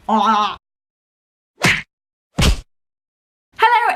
Hello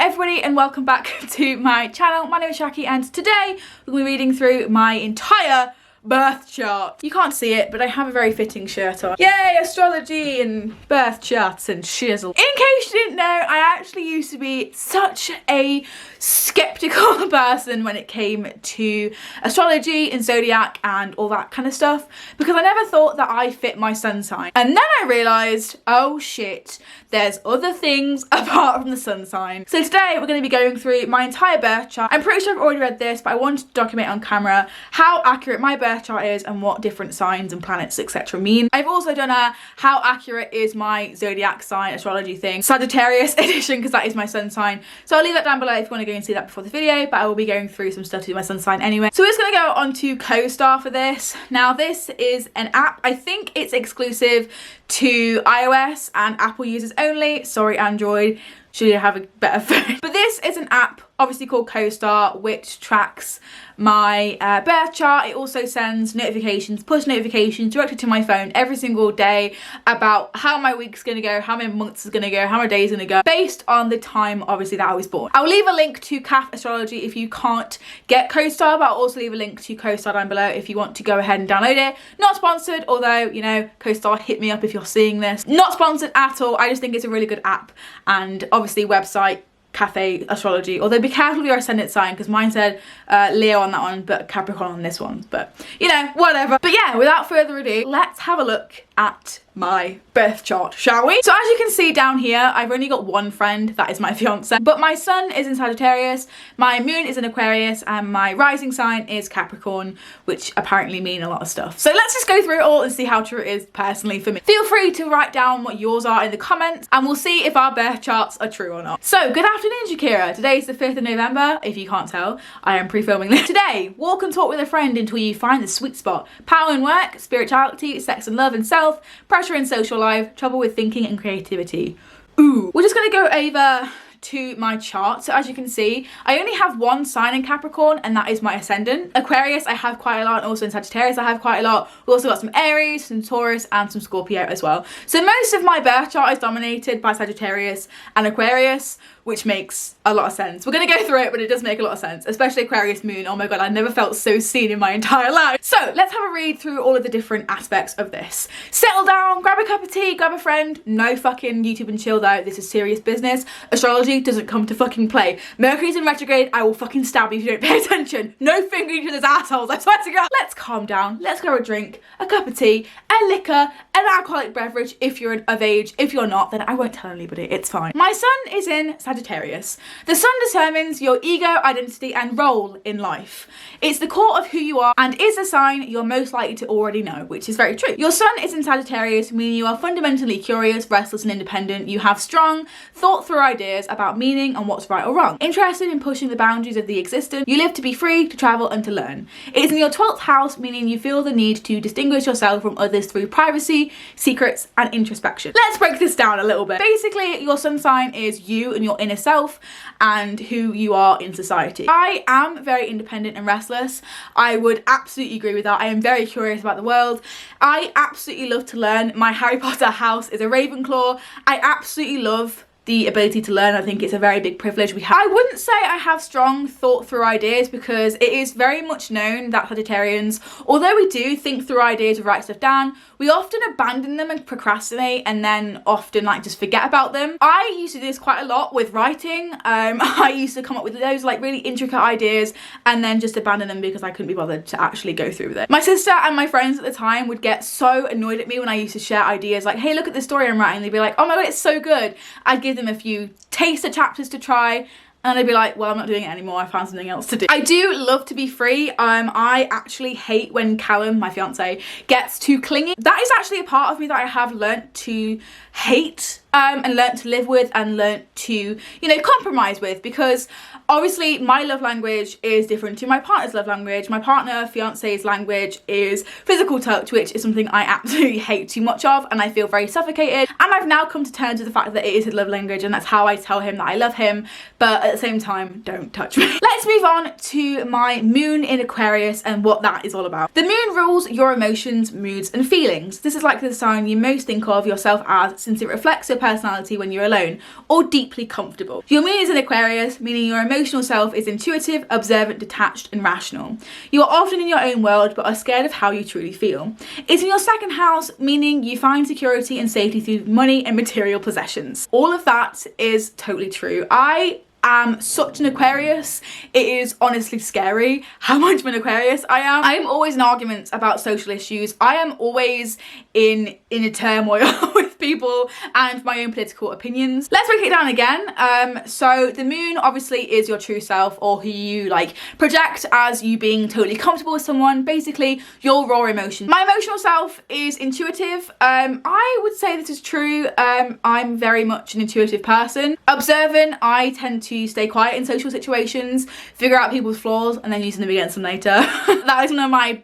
everybody and welcome back to my channel. My name is Shaki and today we'll be reading through my entire birth chart. You can't see it, but I have a very fitting shirt on. Yay, astrology and birth charts and shizzle. In case you didn't know, I actually used to be such a skeptical person when it came to astrology and zodiac and all that kind of stuff, because I never thought that I fit my sun sign. And then I realised, oh shit, there's other things apart from the sun sign. So today we're going to be going through my entire birth chart. I'm pretty sure I've already read this, but I wanted to document on camera how accurate my birth chart is and what different signs and planets etc mean. I've also done a how accurate is my zodiac sign astrology thing, Sagittarius edition, because that is my sun sign. So I'll leave that down below if you want to go and see that before the video, but I will be going through some stuff to do my sun sign anyway. So we're just going to go on to CoStar for this. Now this is an app. I think it's exclusive to iOS and Apple users only. Sorry Android, should you have a better phone. But this is an app obviously called CoStar, which tracks my birth chart. It also sends notifications, push notifications directly to my phone every single day about how my week's gonna go, how many months is gonna go, how many days gonna go, based on the time obviously that I was born. I'll leave a link to CAF Astrology if you can't get CoStar, but I'll also leave a link to CoStar down below if you want to go ahead and download it. Not sponsored, although, you know, CoStar, hit me up if you're seeing this. Not sponsored at all. I just think it's a really good app, and obviously website Cafe Astrology, although be careful with your ascendant sign because mine said Leo on that one but Capricorn on this one, but you know, whatever. But yeah, without further ado, let's have a look at my birth chart, shall we? So as you can see down here, I've only got one friend, that is my fiance, but my sun is in Sagittarius, my moon is in Aquarius, and my rising sign is Capricorn, which apparently mean a lot of stuff. So let's just go through it all and see how true it is personally for me. Feel free to write down what yours are in the comments and we'll see if our birth charts are true or not. So good afternoon Shakira, today is the 5th of November, if you can't tell, I am pre-filming this. Today, walk and talk with a friend until you find the sweet spot. Power in work, spirituality, sex and love and self, pressure in social life, trouble with thinking and creativity. Ooh. We're just gonna go over to my chart. So as you can see, I only have one sign in Capricorn and that is my ascendant. Aquarius I have quite a lot, and also in Sagittarius I have quite a lot. We've also got some Aries, some Taurus and some Scorpio as well. So most of my birth chart is dominated by Sagittarius and Aquarius, which makes a lot of sense. We're gonna go through it, but it does make a lot of sense, especially Aquarius moon. Oh my god, I never felt so seen in my entire life. So let's have a read through all of the different aspects of this. Settle down, grab a cup of tea, grab a friend. No fucking YouTube and chill though, this is serious business. Astrology doesn't come to fucking play. Mercury's in retrograde, I will fucking stab you if you don't pay attention. No fingering to those assholes, I swear to god. Let's calm down, let's grab a drink, a cup of tea, a liquor, an alcoholic beverage if you're of age. If you're not, then I won't tell anybody, it's fine. My sun is in Sagittarius. The sun determines your ego, identity and role in life. It's the core of who you are and is a sign you're most likely to already know, which is very true. Your sun is in Sagittarius, meaning you are fundamentally curious, restless and independent. You have strong, thought through ideas about meaning and what's right or wrong. Interested in pushing the boundaries of the existent. You live to be free, to travel and to learn. It is in your 12th house, meaning you feel the need to distinguish yourself from others through privacy, secrets and introspection. Let's break this down a little bit. Basically, your sun sign is you and your inner self and who you are in society. I am very independent and restless. I would absolutely agree with that. I am very curious about the world. I absolutely love to learn. My Harry Potter house is a Ravenclaw. I absolutely love the ability to learn. I think it's a very big privilege we have. I wouldn't say I have strong thought through ideas because it is very much known that Sagittarians, although we do think through ideas and write stuff down, we often abandon them and procrastinate and then often like just forget about them. I used to do this quite a lot with writing. I used to come up with those like really intricate ideas and then just abandon them because I couldn't be bothered to actually go through with it. My sister and my friends at the time would get so annoyed at me when I used to share ideas like, hey, look at the story I'm writing. They'd be like, oh my god, it's so good. I'd give them a few taster chapters to try and I'd be like, well, I'm not doing it anymore, I found something else to do. I do love to be free. I actually hate when Callum, my fiance, gets too clingy. That is actually a part of me that I have learnt to hate and learnt to live with and learnt to, you know, compromise with, because obviously my love language is different to my partner's love language. My partner, fiance's language is physical touch, which is something I absolutely hate too much of, and I feel very suffocated. And I've now come to terms with the fact that it is his love language, and that's how I tell him that I love him, but at the same time, don't touch me. Let's move on to my moon in Aquarius and what that is all about. The moon rules your emotions, moods, and feelings. This is like the sign you most think of yourself as, since it reflects your personality when you're alone or deeply comfortable. Your moon is in Aquarius, meaning your emotional self is intuitive, observant, detached, and rational. You are often in your own world but are scared of how you truly feel. It's in your second house, meaning you find security and safety through money and material possessions. All of that is totally true. I am such an Aquarius. It is honestly scary how much of an Aquarius I am. I am always in arguments about social issues. I am always in a turmoil with people and my own political opinions. Let's break it down again. So the moon obviously is your true self, or who you like project as you being totally comfortable with someone, basically your raw emotions. My emotional self is intuitive. I would say this is true. I'm very much an intuitive person. Observant, I tend to stay quiet in social situations, figure out people's flaws, and then use them against them later. That is one of my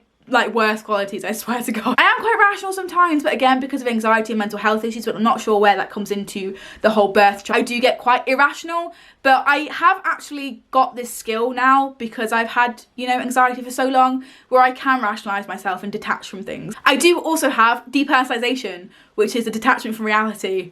worst qualities, I swear to God. I am quite rational sometimes, but again, because of anxiety and mental health issues, but I'm not sure where that comes into the whole birth chart. I do get quite irrational, but I have actually got this skill now because I've had, you know, anxiety for so long, where I can rationalize myself and detach from things. I do also have depersonalization, which is a detachment from reality.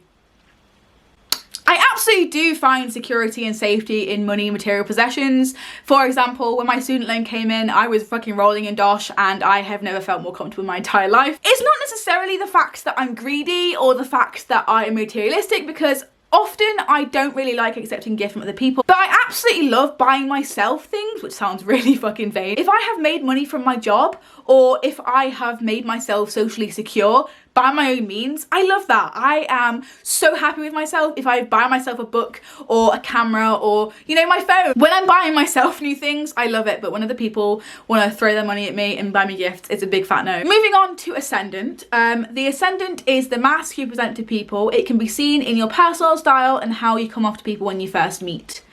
I absolutely do find security and safety in money and material possessions. For example, when my student loan came in, I was fucking rolling in dosh, and I have never felt more comfortable in my entire life. It's not necessarily the fact that I'm greedy or the fact that I am materialistic, because often I don't really like accepting gifts from other people, but I absolutely love buying myself things, which sounds really fucking vain. If I have made money from my job, or if I have made myself socially secure by my own means, I love that. I am so happy with myself if I buy myself a book or a camera or, you know, my phone. When I'm buying myself new things, I love it, but when other people want to throw their money at me and buy me gifts, it's a big fat no. Moving on to ascendant. The ascendant is the mask you present to people. It can be seen in your personal style and how you come off to people when you first meet.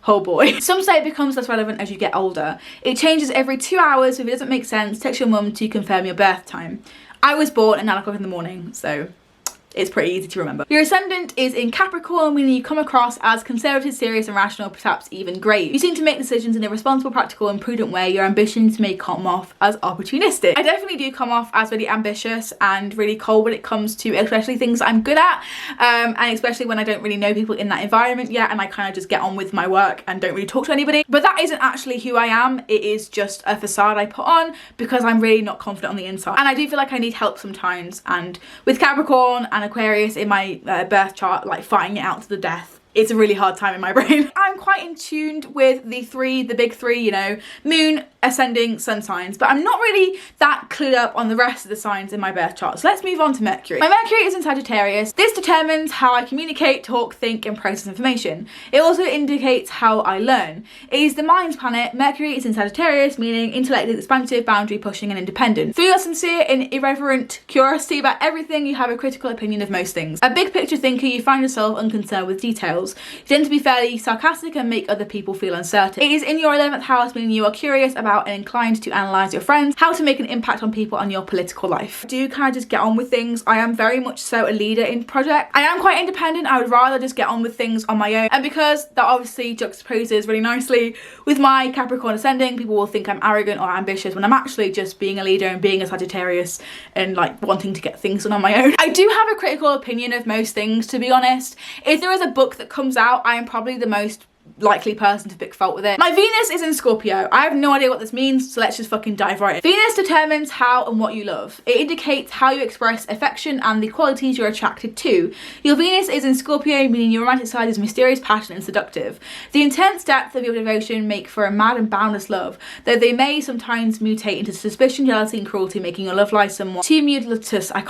Oh boy. Some say it becomes less relevant as you get older. It changes every 2 hours, so if it doesn't make sense, text your mum to confirm your birth time. I was born at 9 o'clock in the morning, so it's pretty easy to remember. Your ascendant is in Capricorn, meaning you come across as conservative, serious and rational, perhaps even grave. You seem to make decisions in a responsible, practical and prudent way. Your ambitions may come off as opportunistic. I definitely do come off as really ambitious and really cold when it comes to especially things I'm good at, and especially when I don't really know people in that environment yet, and I kind of just get on with my work and don't really talk to anybody. But that isn't actually who I am. It is just a facade I put on because I'm really not confident on the inside. And I do feel like I need help sometimes, and with Capricorn and Aquarius in my birth chart, like fighting it out to the death, it's a really hard time in my brain. I'm quite in tune with the big three, you know, moon, ascending, sun signs, but I'm not really that clued up on the rest of the signs in my birth chart. So let's move on to Mercury. My Mercury is in Sagittarius. This determines how I communicate, talk, think and process information. It also indicates how I learn. It is the mind's planet. Mercury is in Sagittarius, meaning intellect is expansive, boundary pushing and independent. Through your sincere and irreverent curiosity about everything, you have a critical opinion of most things. A big picture thinker, you find yourself unconcerned with details. You tend to be fairly sarcastic and make other people feel uncertain. It is in your 11th house, meaning you are curious about and inclined to analyse your friends, how to make an impact on people and your political life. I do kind of just get on with things. I am very much so a leader in projects. I am quite independent. I would rather just get on with things on my own, and because that obviously juxtaposes really nicely with my Capricorn ascending, people will think I'm arrogant or ambitious when I'm actually just being a leader and being a Sagittarius and like wanting to get things done on my own. I do have a critical opinion of most things, to be honest. If there is a book that comes out, I am probably the most likely person to pick fault with it. My Venus is in Scorpio. I have no idea what this means, so let's just fucking dive right in. Venus determines how and what you love. It indicates how you express affection and the qualities you're attracted to. Your Venus is in Scorpio, meaning your romantic side is mysterious, passionate and seductive. The intense depth of your devotion make for a mad and boundless love, though they may sometimes mutate into suspicion, jealousy and cruelty, making your love life somewhat too mutilatus. I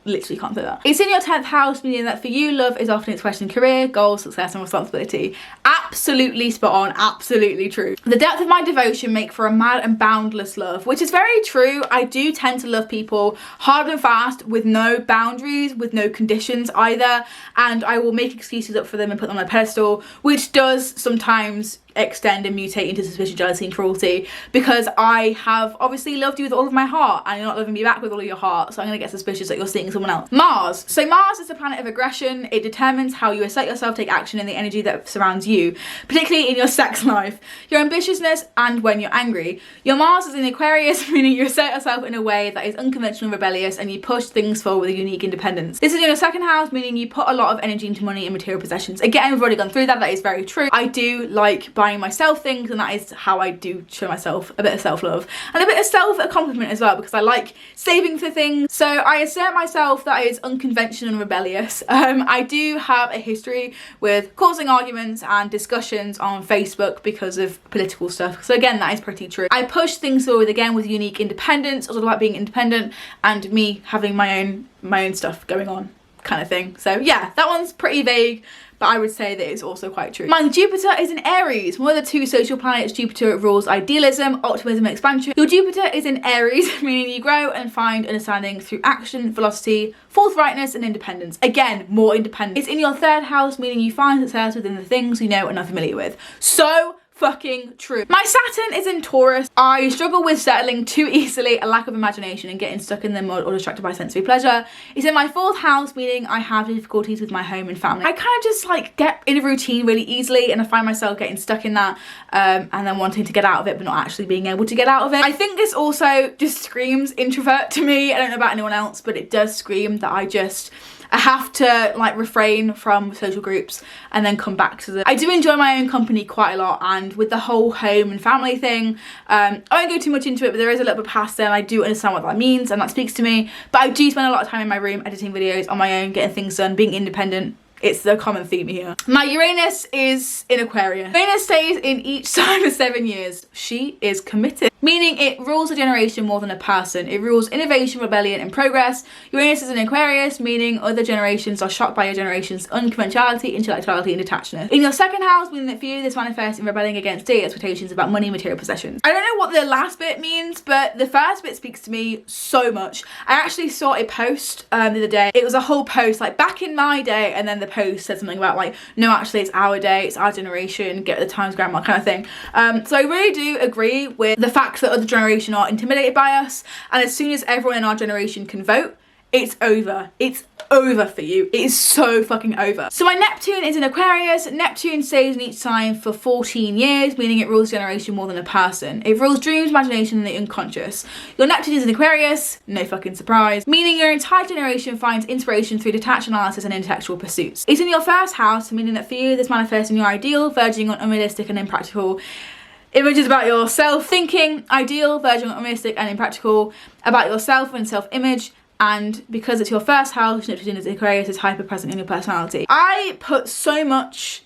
literally can't say that. It's in your 10th house, meaning that for you, love is often expressed in career, goals, success and responsibility. Absolutely spot on, absolutely true. The depth of my devotion make for a mad and boundless love, which is very true. I do tend to love people hard and fast with no boundaries, with no conditions either, and I will make excuses up for them and put them on a pedestal, which does sometimes extend and mutate into suspicion, jealousy and cruelty, because I have obviously loved you with all of my heart and you're not loving me back with all of your heart, so I'm gonna get suspicious that you're seeing someone else. Mars. So Mars is the planet of aggression. It determines how you assert yourself, take action in the energy that surrounds you, particularly in your sex life, your ambitiousness and when you're angry. Your Mars is in Aquarius, meaning you assert yourself in a way that is unconventional and rebellious, and you push things forward with a unique independence. This is in your second house, meaning you put a lot of energy into money and material possessions. Again, we've already gone through that. That is very true. I do like buying myself things, and that is how I do show myself a bit of self-love and a bit of self-accomplishment as well, because I like saving for things. So I assert myself that is unconventional and rebellious. I do have a history with causing arguments and discussions on Facebook because of political stuff, so again, that is pretty true. I push things forward again with unique independence. It's all about being independent and me having my own stuff going on, kind of thing. So yeah, that one's pretty vague, but I would say that it's also quite true. My Jupiter is in Aries, one of the two social planets. Jupiter rules idealism, optimism and expansion. Your Jupiter is in Aries, meaning you grow and find understanding through action, velocity, forthrightness and independence. Again, more independent. It's in your third house, meaning you find success within the things you know and are familiar with. So fucking true. My Saturn is in Taurus. I struggle with settling too easily, a lack of imagination and getting stuck in the mud or distracted by sensory pleasure. It's in my fourth house, meaning I have difficulties with my home and family. I kind of just like get in a routine really easily, and I find myself getting stuck in that and then wanting to get out of it but not actually being able to get out of it. I think this also just screams introvert to me. I don't know about anyone else, but it does scream that I have to like refrain from social groups and then come back to them. I do enjoy my own company quite a lot, and with the whole home and family thing, I won't go too much into it, but there is a little bit past there and I do understand what that means and that speaks to me. But I do spend a lot of time in my room editing videos on my own, getting things done, being independent. It's the common theme here. My Uranus is in Aquarius. Uranus stays in each sign for 7 years. She is committed, meaning it rules a generation more than a person. It rules innovation, rebellion and progress. Uranus is in Aquarius, meaning other generations are shocked by your generation's unconventionality, intellectuality and detachedness. In your second house, meaning that for you this manifests in rebelling against daily expectations about money and material possessions. I don't know what the last bit means, but the first bit speaks to me so much. I actually saw a post the other day. It was a whole post like back in my day, and then the post said something about like, no, actually it's our day, it's our generation, get with the times grandma kind of thing. So I really do agree with the fact that other generation are intimidated by us, and as soon as everyone in our generation can vote, it's over. It's over for you. It is so fucking over. So my Neptune is in Aquarius. Neptune stays in each sign for 14 years, meaning it rules generation more than a person. It rules dreams, imagination and the unconscious. Your Neptune is in Aquarius, no fucking surprise, meaning your entire generation finds inspiration through detached analysis and intellectual pursuits. It's in your first house, meaning that for you this manifests in your ideal, verging on unrealistic and impractical images about yourself, thinking, ideal, verging on unrealistic and impractical about yourself and self-image. And because it's your first house, Neptune is Aquarius is hyper present in your personality. I put so much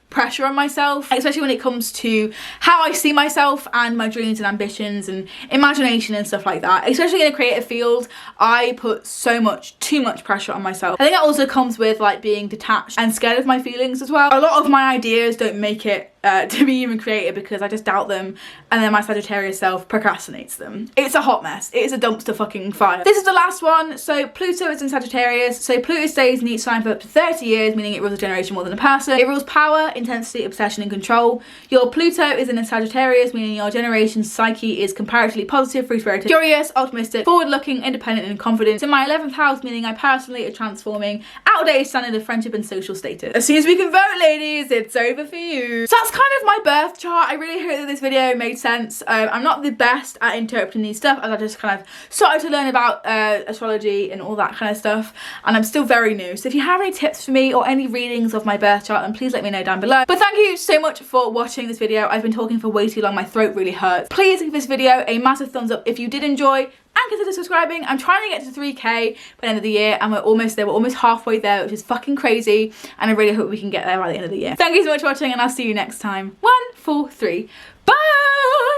pressure on myself, especially when it comes to how I see myself and my dreams and ambitions and imagination and stuff like that. Especially in a creative field, I put too much pressure on myself. I think that also comes with like being detached and scared of my feelings as well. A lot of my ideas don't make it to be even created because I just doubt them, and then my Sagittarius self procrastinates them. It's a hot mess. It is a dumpster fucking fire. This is the last one. So Pluto is in Sagittarius. So Pluto stays in each sign for up to 30 years, meaning it rules a generation more than a person. It rules power, intensity, obsession and control. Your Pluto is in a Sagittarius, meaning your generation's psyche is comparatively positive, free-spirited, curious, optimistic, forward-looking, independent and confident. It's in my 11th house, meaning I personally are transforming outdated standard of friendship and social status. As soon as we can vote, ladies, it's over for you. So that's kind of my birth chart. I really hope that this video made sense. I'm not the best at interpreting these stuff, as I just kind of started to learn about astrology and all that kind of stuff, and I'm still very new. So if you have any tips for me or any readings of my birth chart, then please let me know down below. But thank you so much for watching this video. I've been talking for way too long. My throat really hurts. Please give this video a massive thumbs up if you did enjoy, and consider subscribing. I'm trying to get to 3k by the end of the year, and we're almost there. We're almost halfway there, which is fucking crazy, and I really hope we can get there by the end of the year. Thank you so much for watching, and I'll see you next time. 1, 4, 3. Bye!